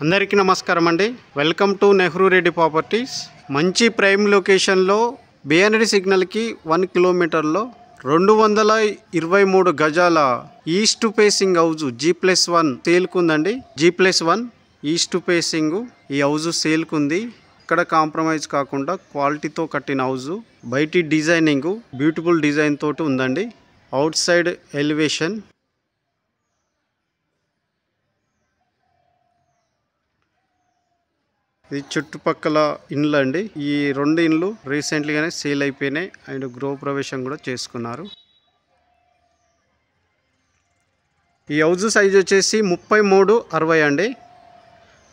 అందరికీ నమస్కారం అండి. Welcome to Nehru Reddy properties. మంచి ప్రైమ్ లొకేషన్లో బిఎన్డి సిగ్నల్కి 1 కిలోమీటర్లో 223 గజాల east facing house G+1 సేల్కుందండి. G+1 east facing ఈ హౌజ్ సేల్కుంది. ఇక్కడ కాంప్రమైజ్ కాకుండా క్వాలిటీతో కట్టిన హౌజ్. బయటి డిజైనింగ్ బ్యూటిఫుల్ డిజైన్ తోటి ఉందండి. అవుట్ సైడ్ ఎలివేషన్, ఇది చుట్టుపక్కల ఇండ్లు అండి. ఈ 2 ఇండ్లు రీసెంట్లీగానే సేల్ అయిపోయినాయి అండ్ గృహ ప్రవేశం కూడా చేసుకున్నారు. ఈ హౌజ్ సైజ్ వచ్చేసి 33/60 అండి.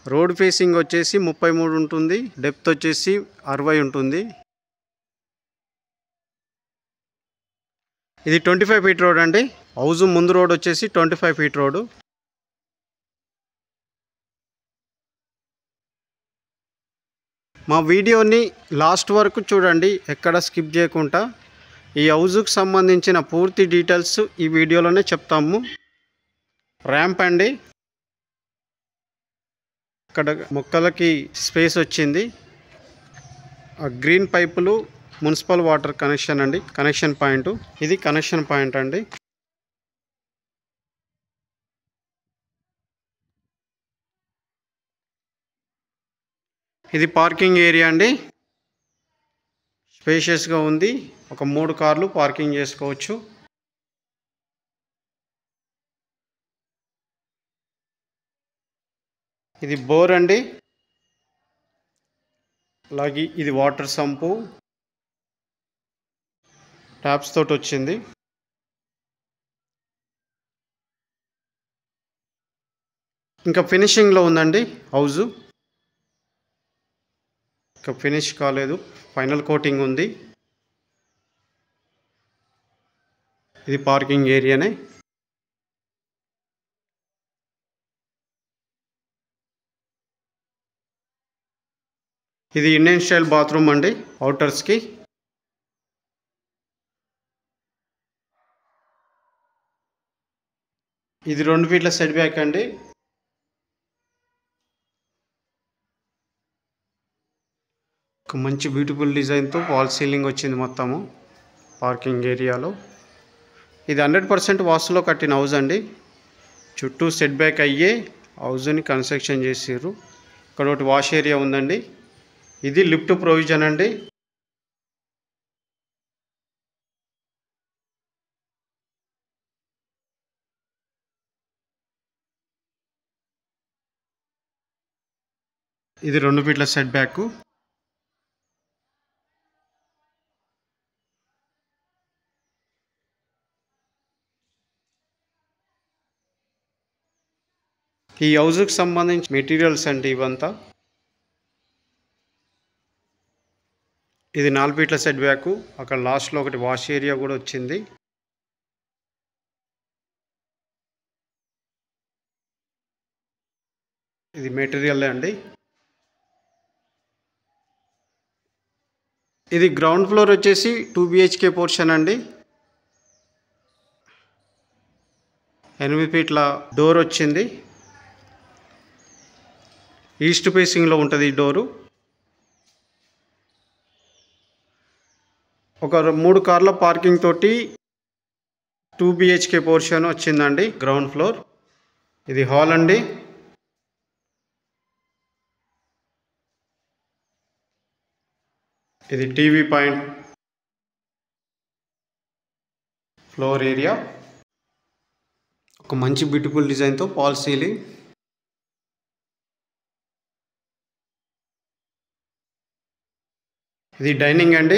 రోడ్ ఫేసింగ్ వచ్చేసి 33 ఉంటుంది, డెప్త్ వచ్చేసి 60 ఉంటుంది. ఇది 25 ఫీట్ రోడ్ అండి. హౌజ్ ముందు రోడ్ వచ్చేసి 25 ఫీట్ రోడ్. మా వీడియోని లాస్ట్ వరకు చూడండి, ఎక్కడ స్కిప్ చేయకుండా. ఈ హౌజ్కి సంబంధించిన పూర్తి డీటెయిల్స్ ఈ వీడియోలోనే చెప్తాము. ర్యాంప్ అండి, ఇక్కడ మొక్కలకి స్పేస్ వచ్చింది. గ్రీన్ పైపులు మున్సిపల్ వాటర్ కనెక్షన్ అండి. కనెక్షన్ పాయింట్, ఇది కనెక్షన్ పాయింట్ అండి. ఇది పార్కింగ్ ఏరియా అండి. స్పేషియస్గా ఉంది. ఒక 3 కార్లు పార్కింగ్ చేసుకోవచ్చు. ఇది బోర్ అండి. అలాగే ఇది వాటర్ సంపు, ట్యాప్స్ తోటి వచ్చింది. ఇంకా ఫినిషింగ్లో ఉందండి హౌజు. ఇంకా ఫినిష్ కాలేదు, ఫైనల్ కోటింగ్ ఉంది. ఇది పార్కింగ్ ఏరియానే. ఇది ఇండియన్ స్టైల్ బాత్రూమ్ అండి అవుటర్స్కి. ఇది 2 ఫీట్ల సెట్ బ్యాక్ అండి. ఒక మంచి బ్యూటిఫుల్ డిజైన్తో వాల్ సీలింగ్ వచ్చింది మొత్తము పార్కింగ్ ఏరియాలో. ఇది 100% వాస్తులో కట్టిన హౌజ్ అండి. చుట్టూ సెట్ బ్యాక్ అయ్యే హౌజ్ని కన్స్ట్రక్షన్ చేసారు. ఇక్కడ ఒకటి వాష్ ఏరియా ఉందండి. ఇది లిఫ్ట్ ప్రొవిజన్ అండి. ఇది 2 ఫీట్ల సెట్ బ్యాక్. ఈ హౌజ్కి సంబంధించి మెటీరియల్స్ అండి ఇవంతా. ఇది 4 ఫీట్ల సెట్ బ్యాక్. అక్కడ లాస్ట్లో ఒకటి వాష్ ఏరియా కూడా వచ్చింది. ఇది మెటీరియల్ అండి. ఇది గ్రౌండ్ ఫ్లోర్ వచ్చేసి 2 BHK పోర్షన్ అండి. 8 ఫీట్ల డోర్ వచ్చింది. ఈస్ట్ ఫేసింగ్లో ఉంటుంది ఈ డోరు. ఒక 3 కార్ల పార్కింగ్ తోటి 2 BHK పోర్షన్ వచ్చిందండి గ్రౌండ్ ఫ్లోర్. ఇది హాల్ అండి. ఇది టీవీ పాయింట్, ఫ్లోర్ ఏరియా. ఒక మంచి బ్యూటిఫుల్ డిజైన్తో ఫాల్ సీలింగ్. ఇది డైనింగ్ అండి.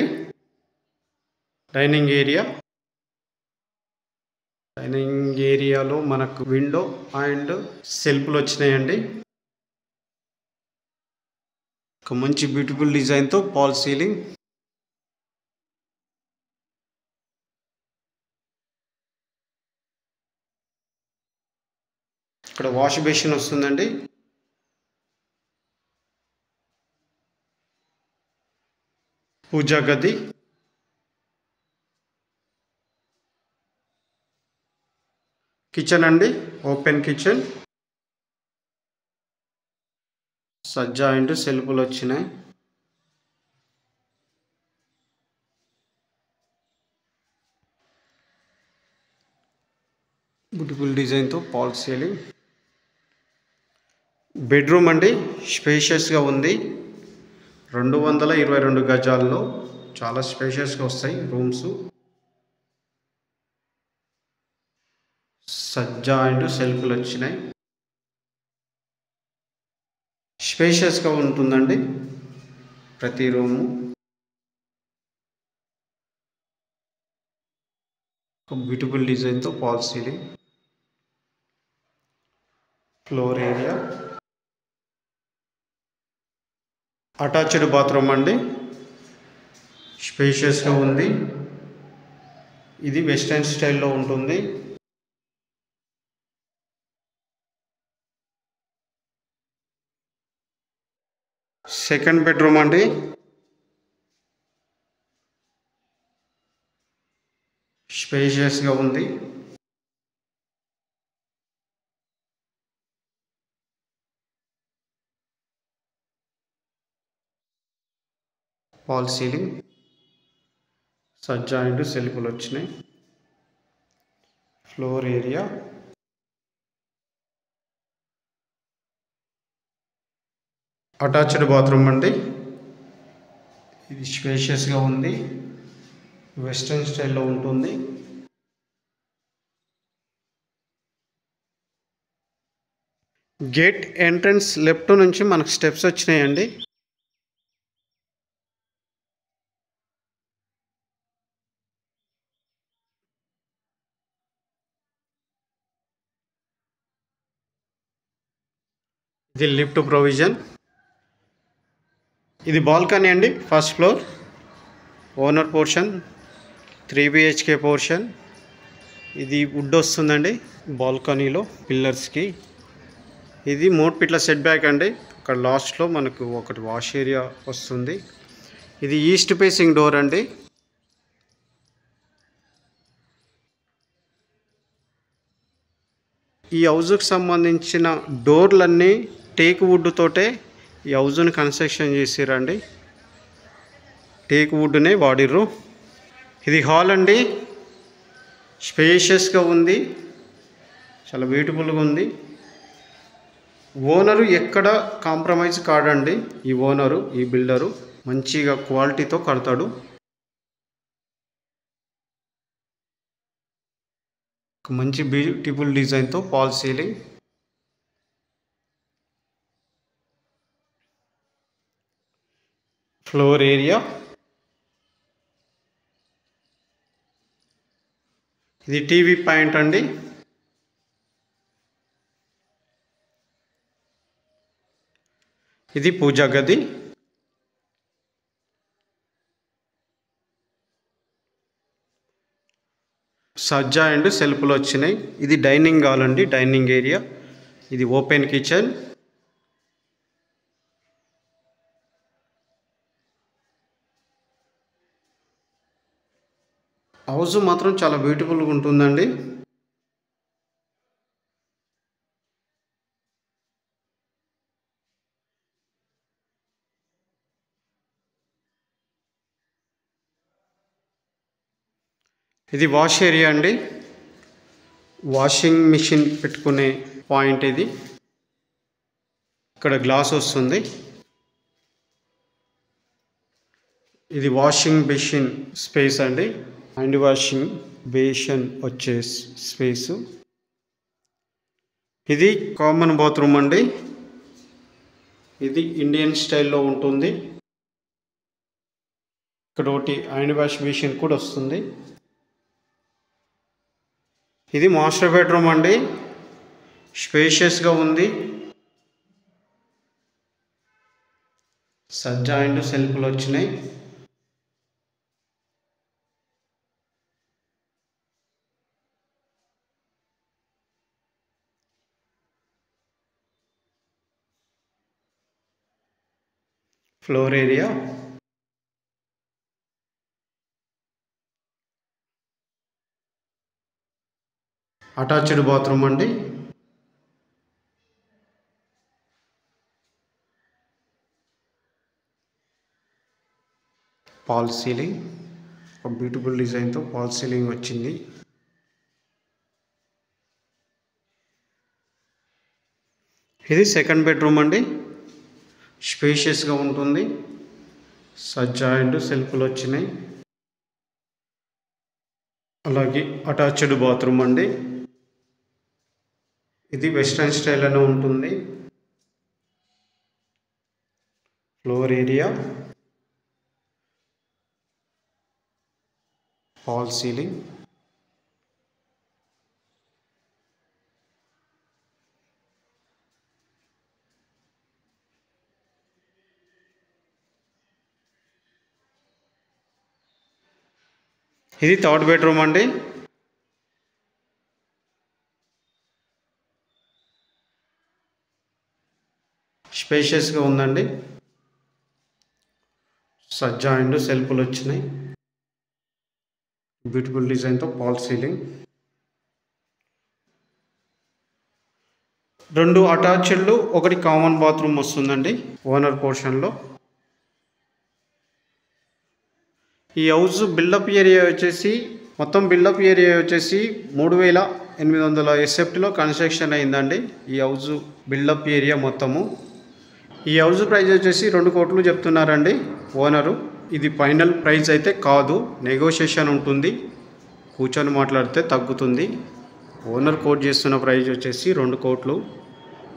Dining area. డైనింగ్ ఏరియాలో మనకు విండో అండ్ సెల్ఫ్లు వచ్చినాయండి. ఒక మంచి బ్యూటిఫుల్ డిజైన్తో ఫాల్ సీలింగ్. ఇక్కడ వాష్ బేసిన్ వస్తుందండి. పూజా గది, కిచెన్ అండి, ఓపెన్ కిచెన్. సజ్జా అండ్ సెల్ఫ్లు వచ్చినాయి. బ్యూటిఫుల్ డిజైన్తో ఫాల్ సీలింగ్. బెడ్రూమ్ అండి, స్పేషియస్గా ఉంది. 222 గజాల్లో చాలా స్పేషియస్గా వస్తాయి రూమ్స్. సజ్జా అండ్ సెల్ఫ్లు వచ్చినాయి. స్పేషియస్గా ఉంటుందండి ప్రతి రూము. బ్యూటిఫుల్ డిజైన్తో fall ceiling. Floor area. Attached bathroom అండి, స్పేషియస్గా ఉంది. ఇది వెస్టర్న్ స్టైల్లో ఉంటుంది. సెకండ్ బెడ్రూమ్ అండి, స్పేషియస్గా ఉంది. Fall ceiling. సజ్జా అండ్ సెల్ఫ్లు వచ్చినాయి. Floor area. అటాచ్డ్ బాత్రూమ్ అండి, ఇది స్పేషియస్గా ఉంది, వెస్ట్రన్ స్టైల్లో ఉంటుంది. గేట్ ఎంట్రన్స్ లెఫ్ట్ నుంచి మనకు స్టెప్స్ వచ్చినాయండి. ఇది లిఫ్ట్ ప్రొవిజన్. ఇది బాల్కనీ అండి, first floor owner portion, 3 BHK portion. ఇది వుడ్ వస్తుందండి బాల్కనీలో పిల్లర్స్కి. ఇది 3 ఫీట్ల సెట్ బ్యాక్ అండి. అక్కడ లాస్ట్లో మనకు ఒకటి వాష్ ఏరియా వస్తుంది. ఇది ఈస్ట్ ఫేసింగ్ డోర్ అండి. ఈ హౌజ్కి సంబంధించిన డోర్లన్నీ టేక్ వుడ్ తోటే ఈ హౌజ్ని కన్స్ట్రక్షన్ చేసిరండి. టేక్ వుడ్నే వాడిర్రు. ఇది హాల్ అండి, స్పేషియస్గా ఉంది, చాలా బ్యూటిఫుల్గా ఉంది. ఓనరు ఎక్కడ కాంప్రమైజ్ కాడండి. ఈ ఓనరు, ఈ బిల్డరు మంచిగా క్వాలిటీతో కడతాడు. మంచి బ్యూటిఫుల్ డిజైన్తో ఫాల్ సీలింగ్. Floor area. ఇది టీవీ పాయింట్ అండి. ఇది పూజా గది. సజ్జా అండ్ సెల్ఫ్లు వచ్చినాయి. ఇది డైనింగ్ హాల్ అండి, డైనింగ్ ఏరియా. ఇది ఓపెన్ కిచెన్. హౌస్ మాత్రం చాలా బ్యూటిఫుల్గా ఉంటుందండి. ఇది వాష్ ఏరియా అండి, వాషింగ్ మిషన్ పెట్టుకునే పాయింట్ ఇది. ఇక్కడ గ్లాస్ వస్తుంది. ఇది వాషింగ్ బేసిన్ స్పేస్ అండి, హ్యాండ్ వాషింగ్ బేసిన్ వచ్చే స్పేసు. ఇది కామన్ బాత్రూమ్ అండి, ఇది ఇండియన్ స్టైల్లో ఉంటుంది. ఇక్కడ ఒకటి హ్యాండ్ వాష్ బేసిన్ కూడా వస్తుంది. ఇది మాస్టర్ బెడ్రూమ్ అండి, స్పేషియస్గా ఉంది. సజ్జా అండ్ సెల్ఫ్లు వచ్చినాయి. Floor area. అటాచ్డ్ బాత్రూమ్ అండి. ఫాల్ సీలింగ్, ఒక బ్యూటిఫుల్ డిజైన్తో ఫాల్ సీలింగ్ వచ్చింది. ఇది సెకండ్ బెడ్రూమ్ అండి. స్పేషియస్గా ఉంటుంది. సజ్జా అండ్ సెల్ఫ్లు వచ్చినాయి. అలాగే అటాచ్డ్ బాత్రూమ్ అండి. ఇది వెస్ట్రన్ స్టైల్లోనే ఉంటుంది. ఫ్లోర్ ఏరియా, ఫాల్ సీలింగ్, ఇది థర్డ్ బెడ్రూమ్ అండి. స్పేషియస్గా ఉందండి. సజ్జా అండ్ సెల్ఫ్లు వచ్చినాయి. బ్యూటిఫుల్ డిజైన్తో ఫాల్ సీలింగ్. 2 అటాచ్డ్లు, 1 కామన్ బాత్రూమ్ వస్తుందండి ఓనర్ పోర్షన్లో. ఈ హౌస్ బిల్డప్ ఏరియా వచ్చేసి మొత్తం బిల్డప్ ఏరియా వచ్చేసి 3800 ఎస్ఎఫ్టీలో కన్స్ట్రక్షన్ అయిందండి. ఈ హౌస్ బిల్డప్ ఏరియా మొత్తము. ఈ హౌస్ ప్రైస్ వచ్చేసి 2 కోట్లు చెప్తున్నారండి ఓనరు. ఇది ఫైనల్ ప్రైస్ అయితే కాదు, నెగోషియేషన్ ఉంటుంది. కూర్చొని మాట్లాడితే తగ్గుతుంది. ఓనర్ కోట్ చేస్తున్న ప్రైస్ వచ్చేసి 2 కోట్లు.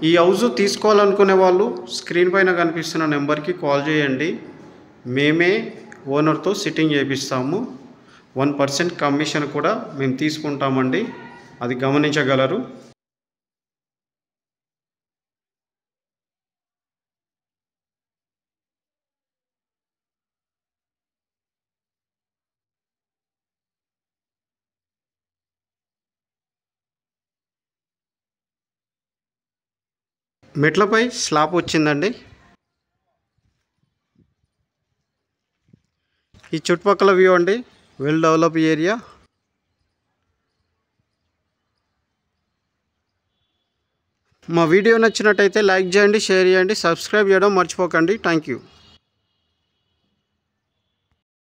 ఈ హౌస్ తీసుకోవాలనుకునే వాళ్ళు స్క్రీన్ పైన కనిపిస్తున్న నెంబర్కి కాల్ చేయండి. మేమే ఓనర్తో సిట్టింగ్ చేపిస్తాము. 1% కమిషన్ కూడా మేము తీసుకుంటామండి, అది గమనించగలరు. మెట్లపై స్లాబ్ వచ్చిందండి. ఈ చుట్టుపక్కల వ్యూ అండి, వెల్ డెవలప్ ఏరియా. మా వీడియో నచ్చినట్టయితే లైక్ చేయండి, షేర్ చేయండి, సబ్స్క్రైబ్ చేయడం మర్చిపోకండి. Thank you.